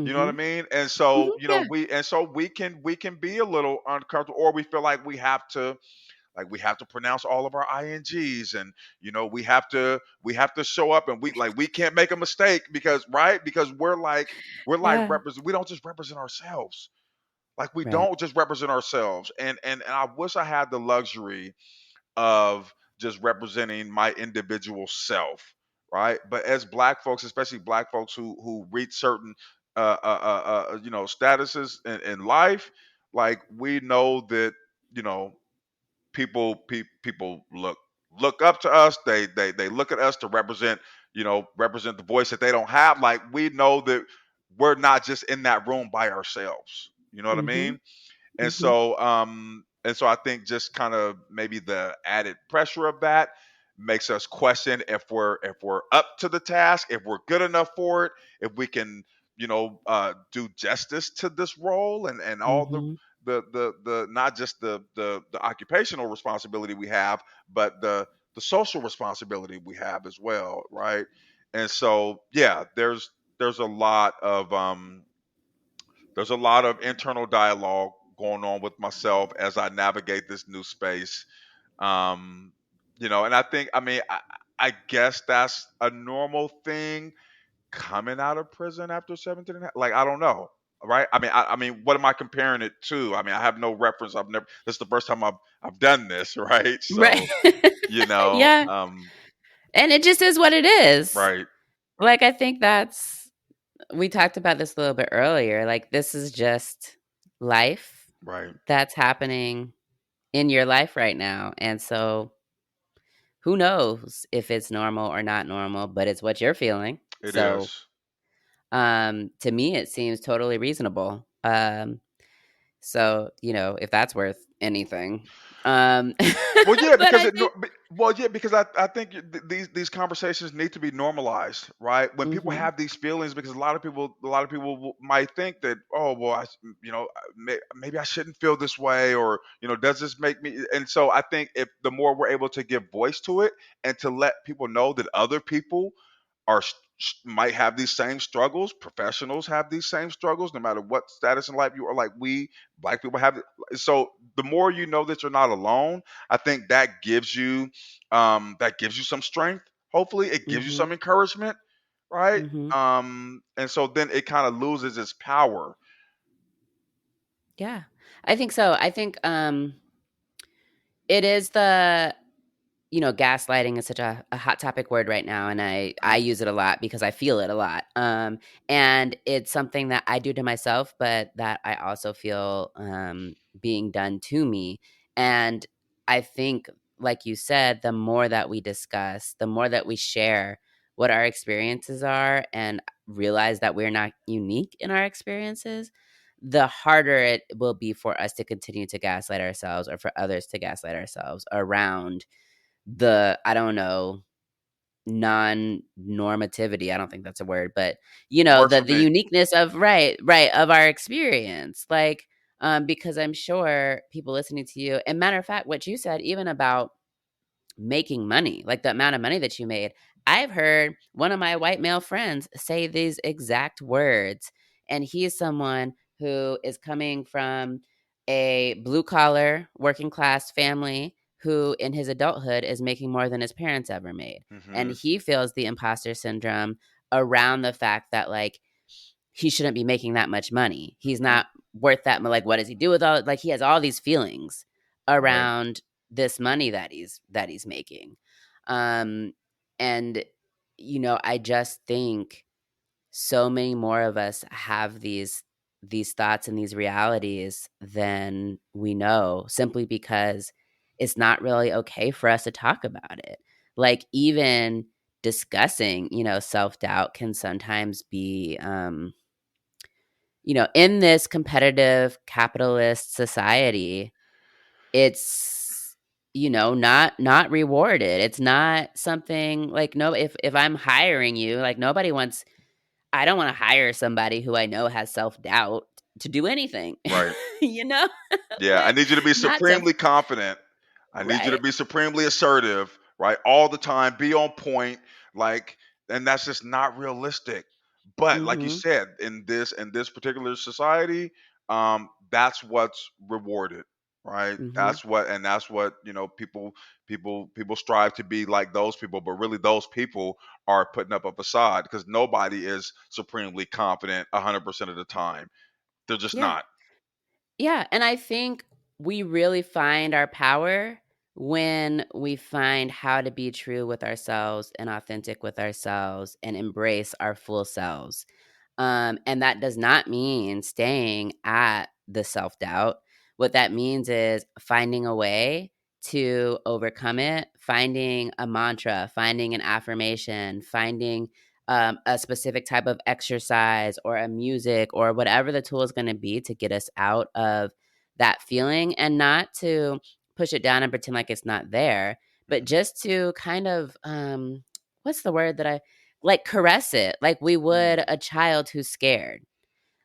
You know what I mhm, mean? And so, mhm, yeah, we can be a little uncomfortable, or we feel like we have to pronounce all of our INGs, and we have to show up, and we can't make a mistake because, right, because we're like yeah, we don't just represent ourselves. Like we right, don't just represent ourselves, and I wish I had the luxury of just representing my individual self, right? But as black folks, especially black folks who reach certain statuses in life, like we know that you know people look up to us. They look at us to represent the voice that they don't have. Like we know that we're not just in that room by ourselves. You know what I mhm, mean? And mhm, so I think just kind of maybe the added pressure of that makes us question if we're up to the task, if we're good enough for it, if we can do justice to this role, and all Mm-hmm. the not just the occupational responsibility we have, but the social responsibility we have as well, right? And so, yeah, there's a lot of there's a lot of internal dialogue going on with myself as I navigate this new space. um and I think, I mean, I guess that's a normal thing coming out of prison after 17 and a half. Like, I don't know, right? I mean, what am I comparing it to? I mean, I have no reference. I've never This is the first time I've done this, right? Right. So, you know Yeah. And it just is what it is. right, Like, I think we talked about this a little bit earlier. Like, this is just life right. that's happening in your life right now. And so who knows if it's normal or not normal, but it's what you're feeling. It So, is. to me, it seems totally reasonable. So, if that's worth anything. Well, yeah, But because I think, because I think these conversations need to be normalized, right? When people mhm, have these feelings, because a lot of people might think that, oh, well, maybe I shouldn't feel this way, or does this make me? And so I think, if the more we're able to give voice to it, and to let people know that other people might have these same struggles, professionals have these same struggles, no matter what status in life you are, like we black people have. So the more you know that you're not alone, I think that gives you some strength. Hopefully, it gives you mhm, some encouragement, right? mhm. And so then it kind of loses its power. Yeah. I think so. I think, it is gaslighting is such a hot topic word right now, and I Mhm. use it a lot because I feel it a lot. And it's something that I do to myself, but that I also feel being done to me. And I think, like you said, the more that we discuss, the more that we share what our experiences are, and realize that we're not unique in our experiences, the harder it will be for us to continue to gaslight ourselves, or for others to gaslight ourselves around I don't know, non-normativity. I don't think that's a word, but Works the for the me. uniqueness of, right, of our experience. Like, because I'm sure people listening to you, and matter of fact, what you said, even about making money, like the amount of money that you made. I've heard one of my white male friends say these exact words, and he is someone who is coming from a blue collar, working class family, who in his adulthood is making more than his parents ever made. And Hmm. he feels the imposter syndrome around the fact that, like, he shouldn't be making that much money. He's Hmm. not worth that much. Like, what does he do with all? Like, he has all these feelings Right. around this money that he's making, um, and I just think so many more of us have these thoughts and these realities than we know, simply because it's not really okay for us to talk about it. Like, even discussing, self doubt can sometimes be, in this competitive capitalist society, it's, not rewarded. It's not something like, no, if I'm hiring you, like, I don't want to hire somebody who I know has self-doubt to do anything. Right. you know? Yeah, I Like, need you to be not to, supremely confident. I need you to right. be supremely assertive, right? All the time, be on point, like, and that's just not realistic. But like you Mhm. said, in this particular society, that's what's rewarded, right? Mhm. That's what people strive to be like those people, but really those people are putting up a facade, because nobody is supremely confident 100% of the time. They're just Yeah. not. Yeah, and I think we really find our power when we find how to be true with ourselves and authentic with ourselves and embrace our full selves. And that does not mean staying at the self doubt. What that means is finding a way to overcome it, finding a mantra, finding an affirmation, finding a specific type of exercise or a music or whatever the tool is going to be to get us out of that feeling, and not to push it down and pretend like it's not there, but Mhm. just to kind of, what's the word that I like caress it like we would Mm, a child who's scared.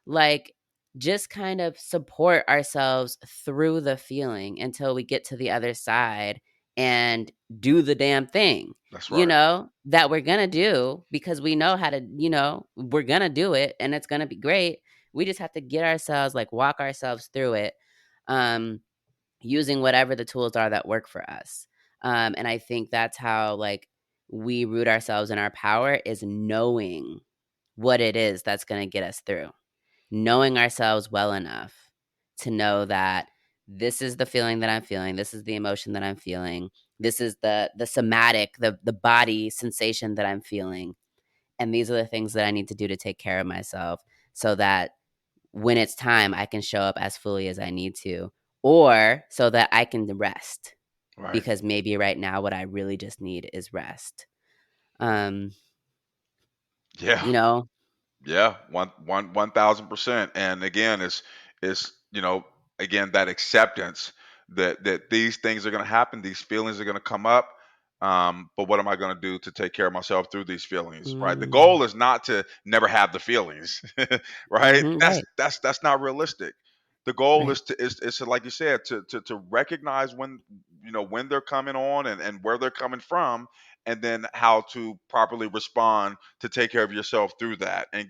Like, just kind of support ourselves through the feeling until we get to the other side and do the damn thing, that's right. that we're gonna do because we know how to, we're gonna do it and it's gonna be great. We just have to get ourselves, like, walk ourselves through it, um, using whatever the tools are that work for us. And I think that's how, like, we root ourselves in our power, is knowing what it is that's gonna get us through, knowing ourselves well enough to know that this is the feeling that I'm feeling, this is the emotion that I'm feeling, this is the somatic, the body sensation that I'm feeling, and these are the things that I need to do to take care of myself so that when it's time I can show up as fully as I need to, or so that I can rest, Right. because maybe right now what I really just need is rest. Um, Yeah. you know? Yeah, 1,000%. And again, it's again, that acceptance that these things are going to happen, these feelings are going to come up. But what am I going to do to take care of myself through these feelings? Right. The Mm, goal is not to never have the feelings, right? mhm, That's right, that's that's not realistic. The goal right. is to, like you said, to recognize when they're coming on, and where they're coming from, and then how to properly respond to take care of yourself through that and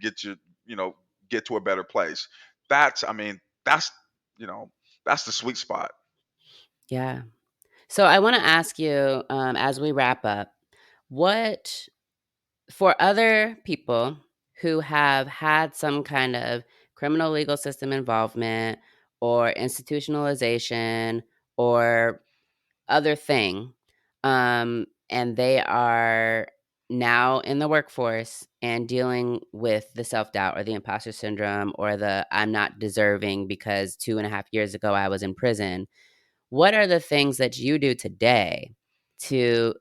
you know get to a better place. That's you know that's the sweet spot. Yeah. So I want to ask you, as we wrap up, what, for other people who have had some kind of criminal legal system involvement or institutionalization or other thing, and they are now in the workforce and dealing with the self doubt or the imposter syndrome or the I'm not deserving because 2.5 years ago I was in prison, what are the things that you do today to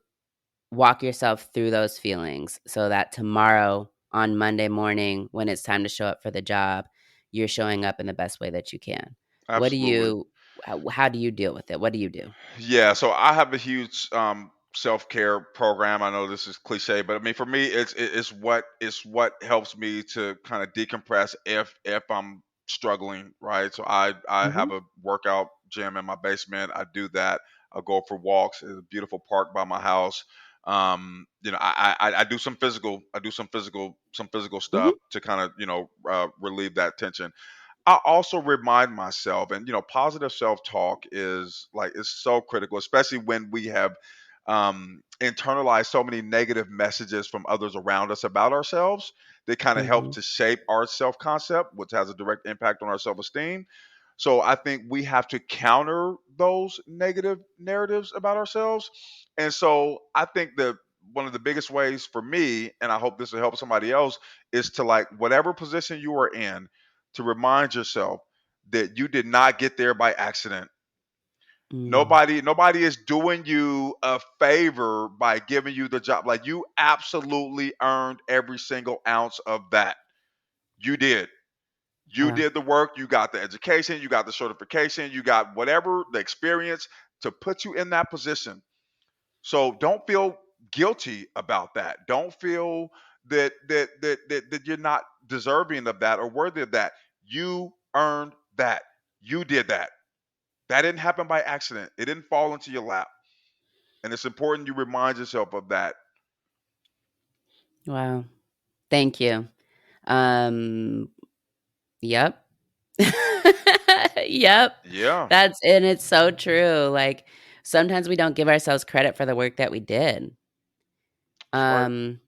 walk yourself through those feelings so that tomorrow on Monday morning, when it's time to show up for the job, you're showing up in the best way that you can? What do Absolutely. you, how do you deal with it? What do you do? Yeah, so I have a huge self care program. I know this is cliche, but I mean for me, it's what helps me to kind of decompress if I'm struggling, right? So I have Mhm. a workout gym in my basement. I do that. I go for walks. There's a beautiful park by my house. I do some physical Mhm. stuff to kind of relieve that tension. I also remind myself, and positive self-talk is so critical, especially when we have internalized so many negative messages from others around us about ourselves. They kind of help Mhm. to shape our self-concept, which has a direct impact on our self-esteem. So I think we have to counter those negative narratives about ourselves. And so I think that one of the biggest ways for me, and I hope this will help somebody else, is to, like, whatever position you are in, to remind yourself that you did not get there by accident. Mm. Nobody is doing you a favor by giving you the job. Like, you absolutely earned every single ounce of that. You did. You Yeah. did the work, you got the education, you got the certification, you got whatever the experience to put you in that position. So don't feel guilty about that. Don't feel that you're not deserving of that or worthy of that. You earned that. You did that. That didn't happen by accident. It didn't fall into your lap. And it's important you remind yourself of that. Wow. Thank you. Um, yep. Yep. Yeah, And it's so true. Like, sometimes we don't give ourselves credit for the work that we did. that's right. Um,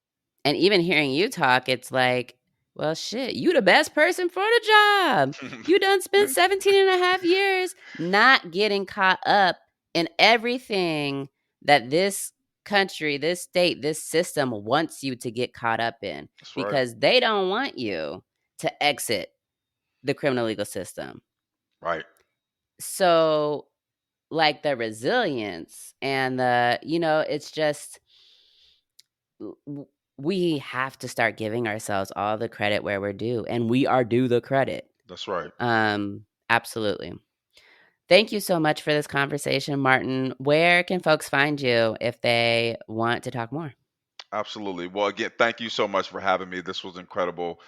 and even hearing you talk, it's like, well, shit, you the best person for the job. You done spent 17 and a half years not getting caught up in everything that this country, this state, this system wants you to get caught up in, That's right. because they don't want you to exit the criminal legal system. Right. So, like, the resilience and it's just, w- we have to start giving ourselves all the credit where we're due, and we are due the credit. That's right. Absolutely. Thank you so much for this conversation, Martin. Where can folks find you if they want to talk more? Absolutely. Well, again, thank you so much for having me. This was incredible.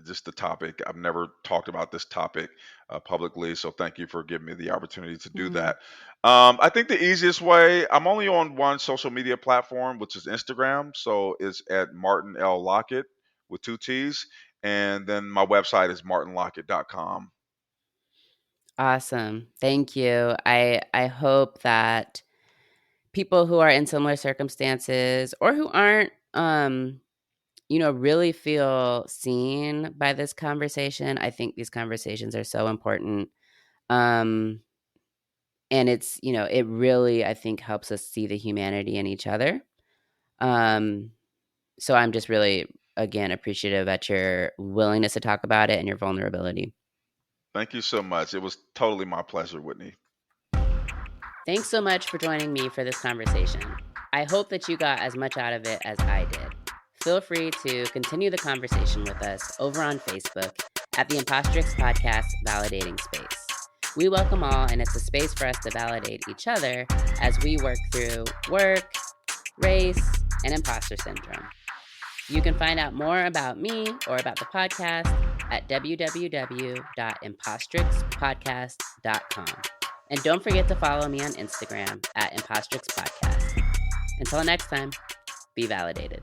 Just the topic. I've never talked about this topic publicly, so thank you for giving me the opportunity to do Mhm. that. I think the easiest way, I'm only on one social media platform, which is Instagram. So it's at Martin L. Lockett with two T's. And then my website is martinlockett.com. Awesome. Thank you. I hope that people who are in similar circumstances or who aren't, really feel seen by this conversation. I think these conversations are so important. Um, and it really, I think, helps us see the humanity in each other. Um, so I'm just really, again, appreciative at your willingness to talk about it and your vulnerability. Thank you so much. It was totally my pleasure, Whitney. Thanks so much for joining me for this conversation. I hope that you got as much out of it as I did. Feel free to continue the conversation with us over on Facebook at the Imposterix Podcast Validating Space. We welcome all, and it's a space for us to validate each other as we work through work, race, and imposter syndrome. You can find out more about me or about the podcast at www.impostrixpodcast.com. And don't forget to follow me on Instagram at Impostrix Podcast. Until next time, be validated.